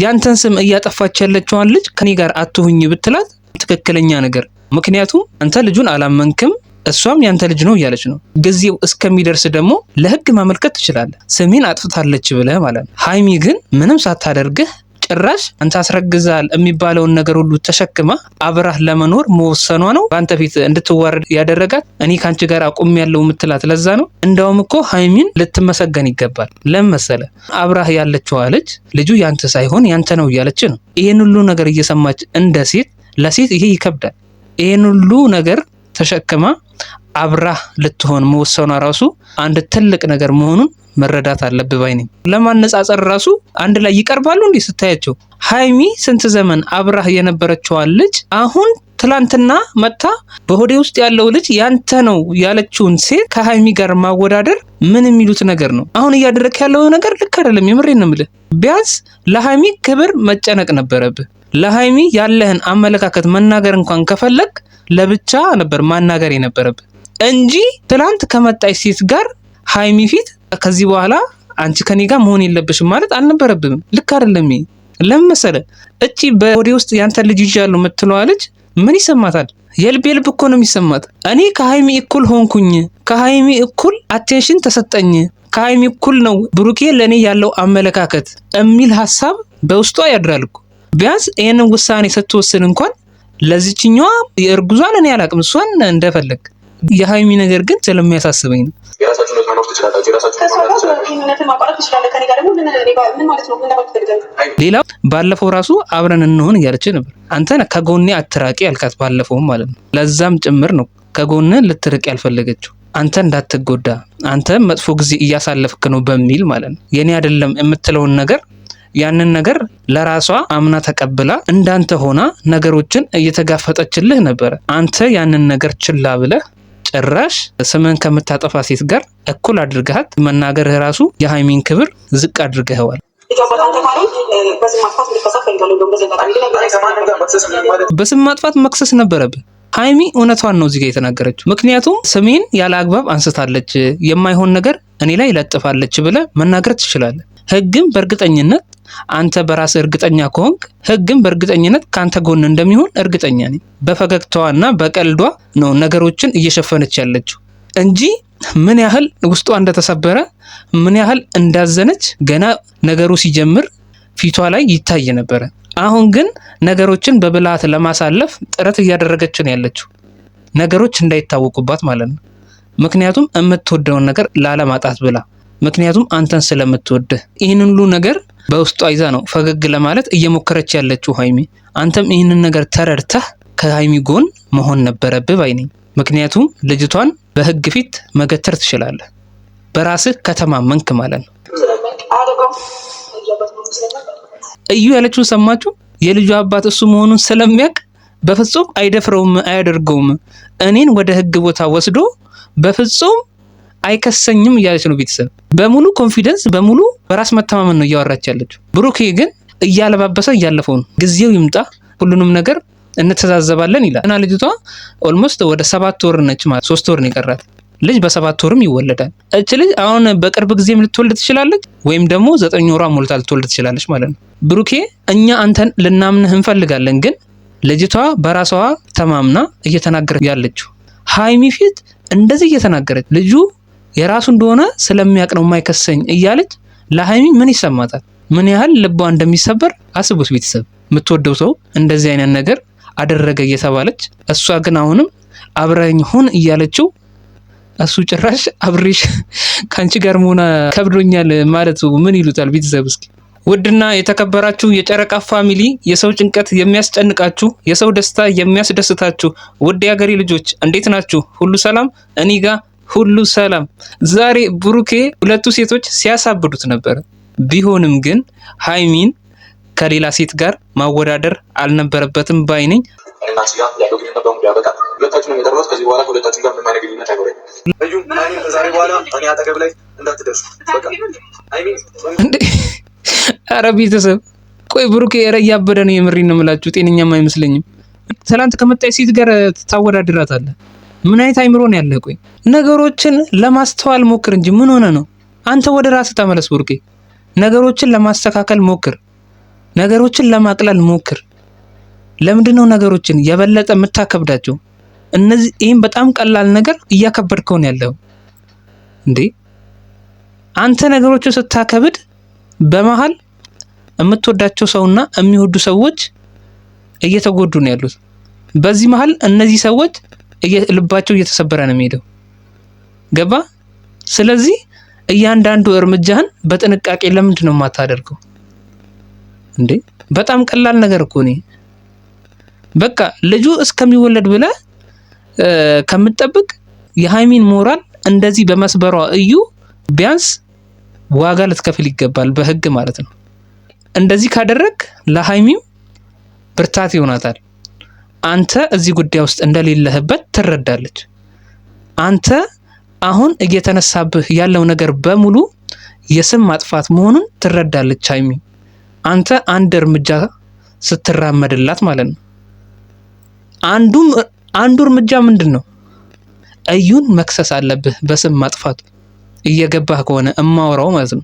ያንተን ስም እያጠፋች ያለችዋን ልጅ ከኔ ጋር አትሁኝ ብትላት ትክክለኛ ነገር። ምክንያቱም አንተ ልጁን አላመንክም፣ እሷም ያንተ ልጅ ነው እያለች ነው። ጊዜው እስከሚደርስ ደግሞ ለህግ ማመልከት ትችላለህ፣ ስሜን አጥፍታለች ብለህ ማለት ነው። ሀይሚ ግን ምንም ሳታደርግህ ጭራሽ አንተ አስረግዛል የሚባለውን ነገር ሁሉ ተሸክማ አብራህ ለመኖር መወሰኗ ነው በአንተ ፊት እንድትዋረድ ያደረጋት። እኔ ካንቺ ጋር አቁም ያለው ምትላት ለዛ ነው። እንደውም እኮ ሀይሚን ልትመሰገን ይገባል። ለምን መሰለ? አብራህ ያለችዋ ልጁ ያንተ ሳይሆን ያንተ ነው እያለች ነው። ይሄን ሁሉ ነገር እየሰማች እንደ ሴት ለሴት ይሄ ይከብዳል። ይሄን ሁሉ ነገር ተሸክማ አብራህ ልትሆን መወሰኗ ራሱ አንድ ትልቅ ነገር መሆኑን መረዳት አለብህ ባይ ነኝ። ለማነጻጸር ራሱ አንድ ላይ ይቀርባሉ እንዴ ስታያቸው? ሀይሚ ስንት ዘመን አብራህ የነበረችዋ ልጅ አሁን ትላንትና መታ በሆዴ ውስጥ ያለው ልጅ ያንተ ነው ያለችውን ሴት ከሀይሚ ጋር ማወዳደር ምን የሚሉት ነገር ነው? አሁን እያደረክ ያለው ነገር ልክ አይደለም። የምሬን ነው የምልህ። ቢያንስ ለሀይሚ ክብር መጨነቅ ነበረብህ። ለሀይሚ ያለህን አመለካከት መናገር እንኳን ከፈለግ ለብቻ ነበር ማናገር የነበረብህ እንጂ ትላንት ከመጣች ሴት ጋር ሀይሚ ፊት ከዚህ በኋላ አንቺ ከኔ ጋር መሆን የለብሽም ማለት አልነበረብህም። ልክ አይደለም። ለምን መሰለህ? እቺ በሆዴ ውስጥ ያንተ ልጅ ይዣለሁ የምትለዋ ልጅ ምን ይሰማታል? የልብ እኮ ነው የሚሰማት። እኔ ከሀይሚ እኩል ሆንኩኝ፣ ከሀይሚ እኩል አቴንሽን ተሰጠኝ፣ ከሀይሚ እኩል ነው ብሩኬ ለኔ ያለው አመለካከት የሚል ሀሳብ በውስጧ ያድራል እኮ። ቢያንስ ይሄንን ውሳኔ ስትወስን እንኳን ለዚህኛዋ የእርጉዟን እኔ አላቅም፣ እሷን እንደፈለግ። የሀይሚ ነገር ግን ስለሚያሳስበኝ ነው። ሌላው ባለፈው ራሱ አብረን እንሆን እያለች ነበር። አንተ ከጎኔ አትራቂ ያልካት ባለፈውም ማለት ነው። ለዛም ጭምር ነው ከጎን ልትርቅ ያልፈለገችው፣ አንተ እንዳትጎዳ፣ አንተ መጥፎ ጊዜ እያሳለፍክ ነው በሚል ማለት ነው። የኔ አይደለም የምትለውን ነገር ያንን ነገር ለራሷ አምና ተቀብላ እንዳንተ ሆና ነገሮችን እየተጋፈጠችልህ ነበር። አንተ ያንን ነገር ችላ ብለህ ጭራሽ ስምን ከምታጠፋ ሴት ጋር እኩል አድርገሃት መናገርህ ራሱ የሀይሚን ክብር ዝቅ አድርገኸዋል። በስም ማጥፋት መክሰስ ነበረብህ። ሀይሚ እውነቷን ነው እዚህ ጋር የተናገረችው። ምክንያቱም ስሜን ያለ አግባብ አንስታለች፣ የማይሆን ነገር እኔ ላይ ለጥፋለች ብለህ መናገር ትችላለህ። ህግም በእርግጠኝነት አንተ በራስ እርግጠኛ ከሆንክ ህግም በእርግጠኝነት ካንተ ጎን እንደሚሆን እርግጠኛ ነኝ። በፈገግታዋና በቀልዷ ነው ነገሮችን እየሸፈነች ያለችው እንጂ ምን ያህል ውስጧ እንደተሰበረ ምን ያህል እንዳዘነች ገና ነገሩ ሲጀምር ፊቷ ላይ ይታይ ነበረ። አሁን ግን ነገሮችን በብልሃት ለማሳለፍ ጥረት እያደረገች ነው ያለችው፣ ነገሮች እንዳይታወቁባት ማለት ነው። ምክንያቱም የምትወደውን ነገር ላለማጣት ብላ፣ ምክንያቱም አንተን ስለምትወድህ ይህን ሁሉ ነገር በውስጧ ይዛ ነው ፈገግ ለማለት እየሞከረች ያለችው ሀይሚ። አንተም ይህንን ነገር ተረድተህ ከሀይሚ ጎን መሆን ነበረብህ ባይ ነኝ። ምክንያቱም ልጅቷን በህግ ፊት መገተር ትችላለህ፣ በራስህ ከተማመንክ ማለት ነው። እዩ ያለችው ሰማችሁ? የልጁ አባት እሱ መሆኑን ስለሚያውቅ በፍጹም አይደፍረውም፣ አያደርገውም። እኔን ወደ ህግ ቦታ ወስዶ በፍጹም አይከሰኝም እያለች ነው። ቤተሰብ በሙሉ ኮንፊደንስ በሙሉ በራስ መተማመን ነው እያወራች ያለችው። ብሩኬ ግን እያለባበሰ እያለፈው ነው። ጊዜው ይምጣ ሁሉንም ነገር እንተዛዘባለን ይላል እና ልጅቷ ኦልሞስት ወደ 7 ወር ነች ማለት 3 ወር ነው የቀራት። ልጅ በ7 ወርም ይወለዳል። እች ልጅ አሁን በቅርብ ጊዜም ልትወልድ ትችላለች፣ ወይም ደግሞ 9 ወሯ ሞልታ ልትወልድ ትችላለች ማለት ነው። ብሩኬ እኛ አንተን ልናምንህ እንፈልጋለን፣ ግን ልጅቷ በራሷ ተማምና እየተናገረች ያለችው ሀይሚ ፊት እንደዚህ እየተናገረች ልጁ የራሱ እንደሆነ ስለሚያውቅ ነው የማይከሰኝ እያለች ለሀይሚ ምን ይሰማታል? ምን ያህል ልቧ እንደሚሰበር አስቡት ቤተሰብ። የምትወደው ሰው እንደዚህ አይነት ነገር አደረገ እየተባለች እሷ ግን አሁንም አብረኝ ሁን እያለችው እሱ ጭራሽ አብሬሽ ካንቺ ጋር መሆን ከብዶኛል ማለቱ ምን ይሉታል ቤተሰብ? እስኪ ውድና የተከበራችሁ የጨረቃ ፋሚሊ፣ የሰው ጭንቀት የሚያስጨንቃችሁ፣ የሰው ደስታ የሚያስደስታችሁ ውድ የሀገሬ ልጆች እንዴት ናችሁ? ሁሉ ሰላም? እኔ ጋር ሁሉ ሰላም። ዛሬ ብሩኬ ሁለቱ ሴቶች ሲያሳብዱት ነበር። ቢሆንም ግን ሀይሚን ከሌላ ሴት ጋር ማወዳደር አልነበረበትም ባይ ነኝ። ኧረ ቤተሰብ ቆይ ብሩኬ ኧረ እያበደ ነው። የምሬን ነው የምላችሁ፣ ጤነኛም አይመስለኝም። ትላንት ከመጣች ሴት ጋር ታወዳድራታለህ? ምን አይነት አይምሮ ነው ያለህ? ቆይ ነገሮችን ለማስተዋል ሞክር እንጂ ምን ሆነ ነው? አንተ ወደ ራስህ ተመለስ ብሩኬ፣ ነገሮችን ለማስተካከል ሞክር። ነገሮችን ለማቅለል ሞክር። ለምንድነው ነገሮችን የበለጠ የምታከብዳቸው? ይህም በጣም ቀላል ነገር እያከበድከው ነው ያለው እንዴ። አንተ ነገሮችን ስታከብድ በመሃል የምትወዳቸው ሰውና የሚወዱ ሰዎች እየተጎዱ ነው ያሉት። በዚህ መሃል እነዚህ ሰዎች ልባቸው እየተሰበረ ነው የሚሄደው። ገባ? ስለዚህ እያንዳንዱ እርምጃህን በጥንቃቄ ለምንድን ነው የማታደርገው እንዴ? በጣም ቀላል ነገር እኮ ነው። በቃ ልጁ እስከሚወለድ ብለህ ከምትጠብቅ የሃይሚን ሞራል እንደዚህ በመስበሯ እዩ ቢያንስ ዋጋ ልትከፍል ይገባል፣ በህግ ማለት ነው። እንደዚህ ካደረግ ለሃይሚም ብርታት ይሆናታል። አንተ እዚህ ጉዳይ ውስጥ እንደሌለህበት ትረዳለች። አንተ አሁን እየተነሳብህ ያለው ነገር በሙሉ የስም ማጥፋት መሆኑን ትረዳለች ሃይሚ። አንተ አንድ እርምጃ ስትራመድላት ማለት ነው። አንዱ እርምጃ ምንድነው? እዩን መክሰስ አለብህ በስም ማጥፋት። እየገባህ ከሆነ እማወራው ማለት ነው።